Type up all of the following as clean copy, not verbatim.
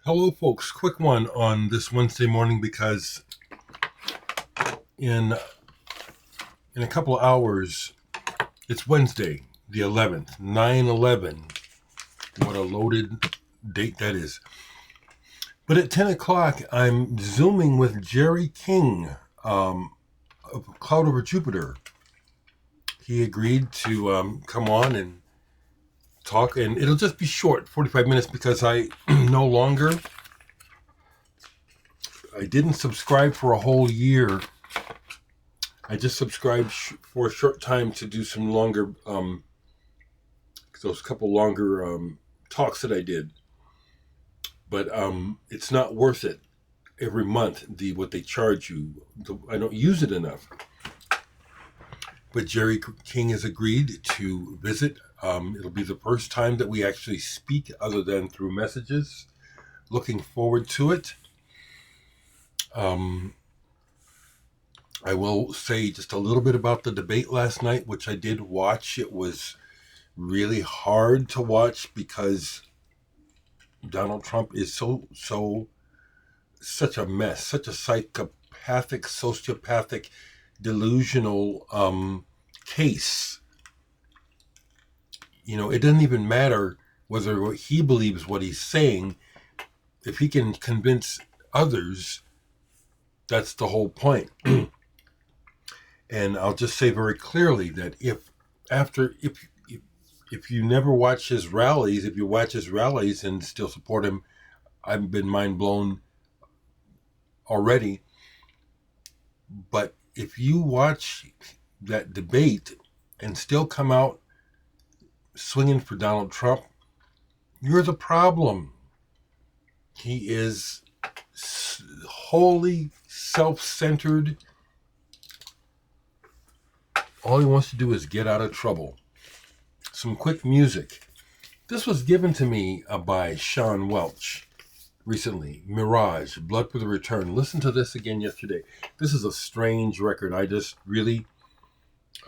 Hello, folks. Quick one on this Wednesday morning because in in a couple of hours, it's Wednesday, the 11th, 9/11. What a loaded date that is. But at 10 o'clock, I'm Zooming with Jerry King of Cloud Over Jupiter. He agreed to come on and talk, and it'll just be short, 45 minutes, because I didn't subscribe for a whole year. I just subscribed for a short time to do some longer, those couple longer talks that I did. But it's not worth it every month, what they charge you. I don't use it enough. But Jerry King has agreed to visit. It'll be the first time that we actually speak other than through messages. Looking forward to it. I will say just a little bit about the debate last night, which I did watch. It was really hard to watch because Donald Trump is such a mess, such a psychopathic, sociopathic, delusional case. It doesn't even matter whether he believes what he's saying. If he can convince others, that's the whole point. And I'll just say very clearly that if you never watch his rallies, if you watch his rallies and still support him, I've been mind blown already. But if you watch that debate and still come out swinging for Donald Trump, you're the problem. He is wholly self-centered. All he wants to do is get out of trouble. Some quick music. This was given to me by Sean Welch recently. Mirage, Blood for the Return. Listen to this again yesterday. This is a strange record. I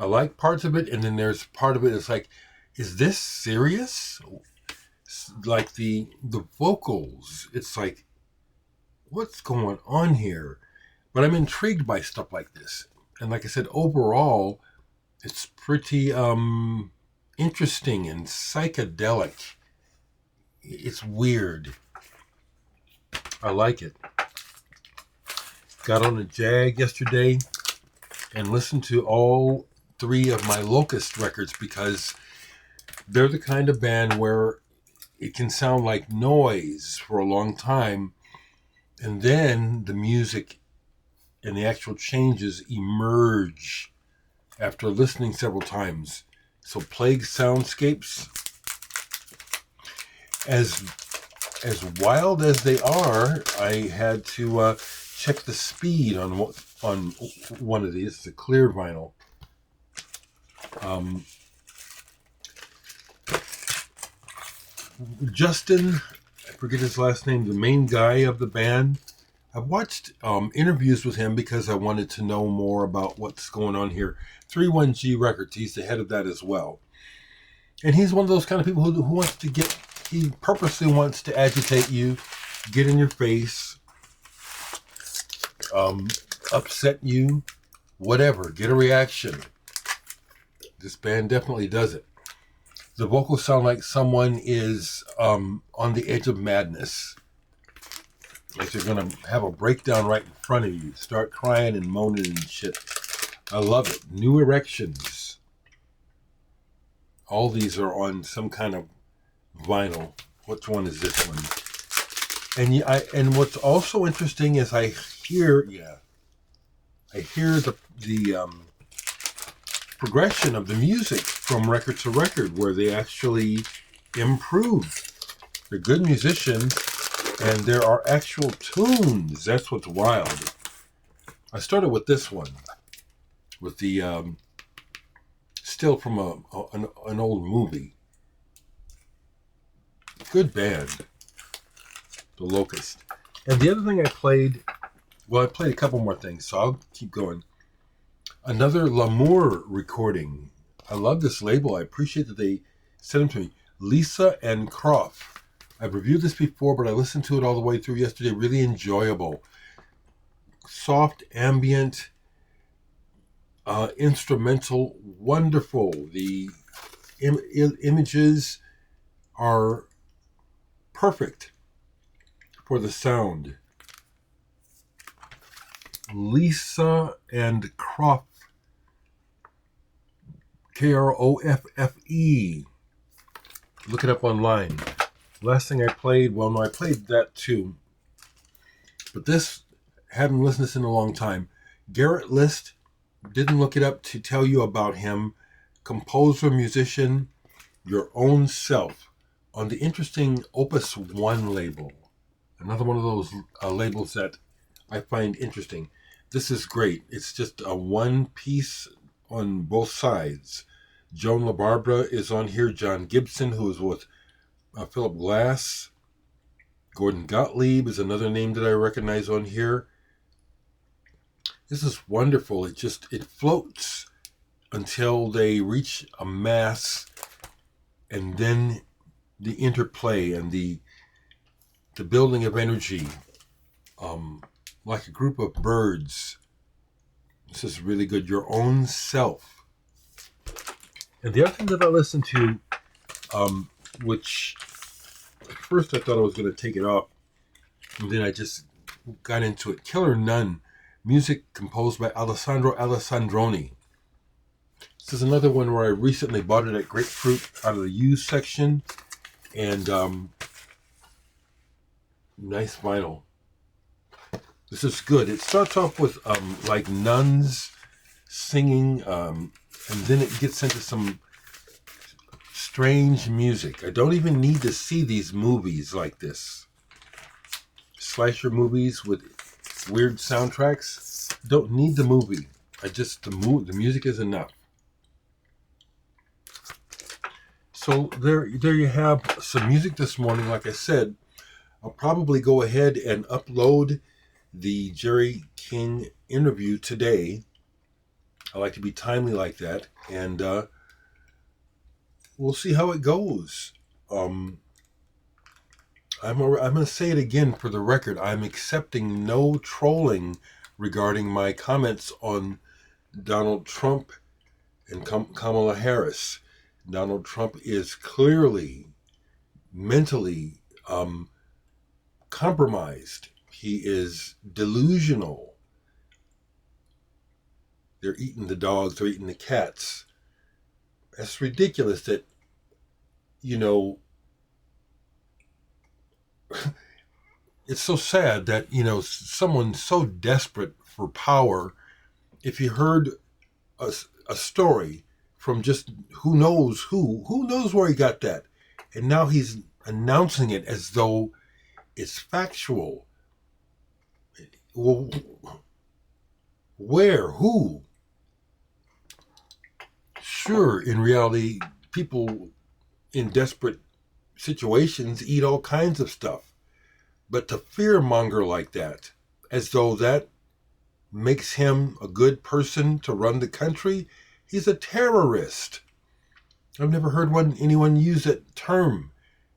like parts of it, and then there's part of it that's like, is this serious? Like the vocals, it's like, what's going on here? But I'm intrigued by stuff like this. And like I said, overall, it's pretty interesting and psychedelic. It's weird. I like it. Got on a Jag yesterday and listened to all 3 of my Locust records because they're the kind of band where it can sound like noise for a long time, and then the music and the actual changes emerge after listening several times. So Plague Soundscapes, as wild as they are, I had to check the speed on one of these. It's a clear vinyl. Justin, I forget his last name, the main guy of the band. I've watched interviews with him because I wanted to know more about what's going on here. 31G Records, he's the head of that as well. And he's one of those kind of people who wants to he purposely wants to agitate you, get in your face, upset you, whatever, get a reaction. This band definitely does it. The vocals sound like someone is on the edge of madness. Like they're going to have a breakdown right in front of you. Start crying and moaning and shit. I love it. New Erections. All these are on some kind of vinyl. Which one is this one? And what's also interesting is I hear the progression of the music from record to record, where they actually improve. They're good musicians, and there are actual tunes. That's what's wild. I started with this one, with the still from an old movie. Good band, The Locust. And the other thing I played a couple more things, so I'll keep going. Another L'Amour recording. I love this label. I appreciate that they sent them to me. Lisa and Croft. I've reviewed this before, but I listened to it all the way through yesterday. Really enjoyable. Soft, ambient, instrumental, wonderful. The images are perfect for the sound. Lisa and Croft, Kroffe. Look it up online. Last thing I played, well, no, I played that too. But this, haven't listened to this in a long time. Garrett List, didn't look it up to tell you about him. Composer, musician, Your Own Self, on the interesting Opus One label. Another one of those labels that I find interesting. This is great. It's just a one piece on both sides. Joan LaBarbera is on here. John Gibson, who is with Philip Glass. Gordon Gottlieb is another name that I recognize on here. This is wonderful. It floats until they reach a mass, and then the interplay and the building of energy, like a group of birds. This is really good. Your Own Self. And the other thing that I listened to, which at first I thought I was going to take it off, and then I just got into it. Killer Nun, music composed by Alessandro Alessandroni. This is another one where I recently bought it at Grapefruit out of the used section, and nice vinyl. This is good. It starts off with like nuns singing, and then it gets into some strange music. I don't even need to see these movies like this. Slasher movies with weird soundtracks. Don't need the movie. The music is enough. So there you have some music this morning. Like I said, I'll probably go ahead and upload the Jerry King interview today. I like to be timely like that, and we'll see how it goes. I'm going to say it again for the record. I'm accepting no trolling regarding my comments on Donald Trump and Kamala Harris. Donald Trump is clearly mentally compromised. He is delusional. They're eating the dogs, they're eating the cats. It's ridiculous that, it's so sad that, someone so desperate for power, if you heard a story from just who knows where he got that, and now he's announcing it as though it's factual. Well, where? Who? Sure, in reality, people in desperate situations eat all kinds of stuff. But to fearmonger like that, as though that makes him a good person to run the country, he's a terrorist. I've never heard anyone use that term.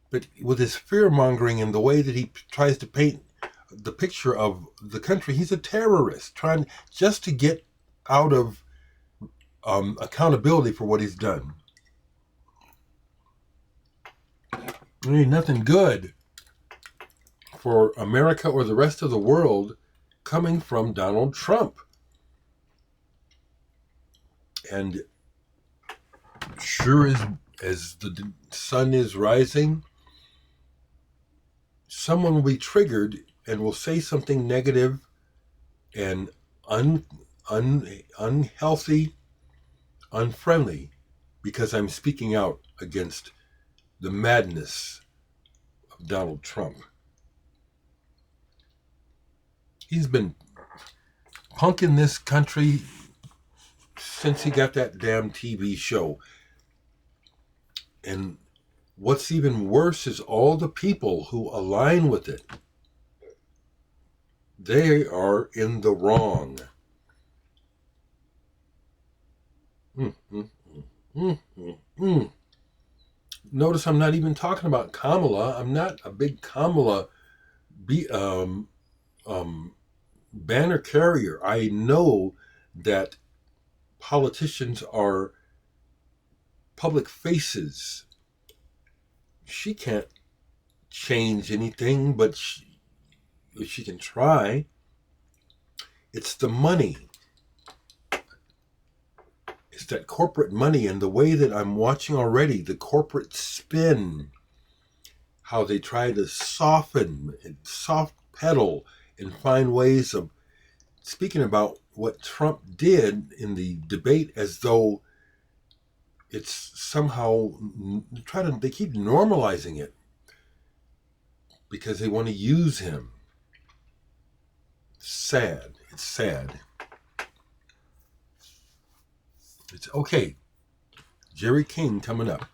But with his fearmongering and the way that he tries to paint the picture of the country, he's a terrorist, trying just to get out of accountability for what he's done. There ain't nothing good for America or the rest of the world coming from Donald Trump. And sure as the sun is rising, someone will be triggered and will say something negative and unhealthy, unfriendly, because I'm speaking out against the madness of Donald Trump. He's been punking this country since he got that damn TV show. And what's even worse is all the people who align with it. They are in the wrong. Notice I'm not even talking about Kamala. I'm not a big Kamala be, banner carrier. I know that politicians are public faces. She can't change anything, but she can try. It's the money. It's that corporate money, and the way that I'm watching already, the corporate spin, how they try to soften and soft pedal and find ways of speaking about what Trump did in the debate as though it's somehow they keep normalizing it because they want to use him. Sad. It's sad. It's okay. Jerry King coming up.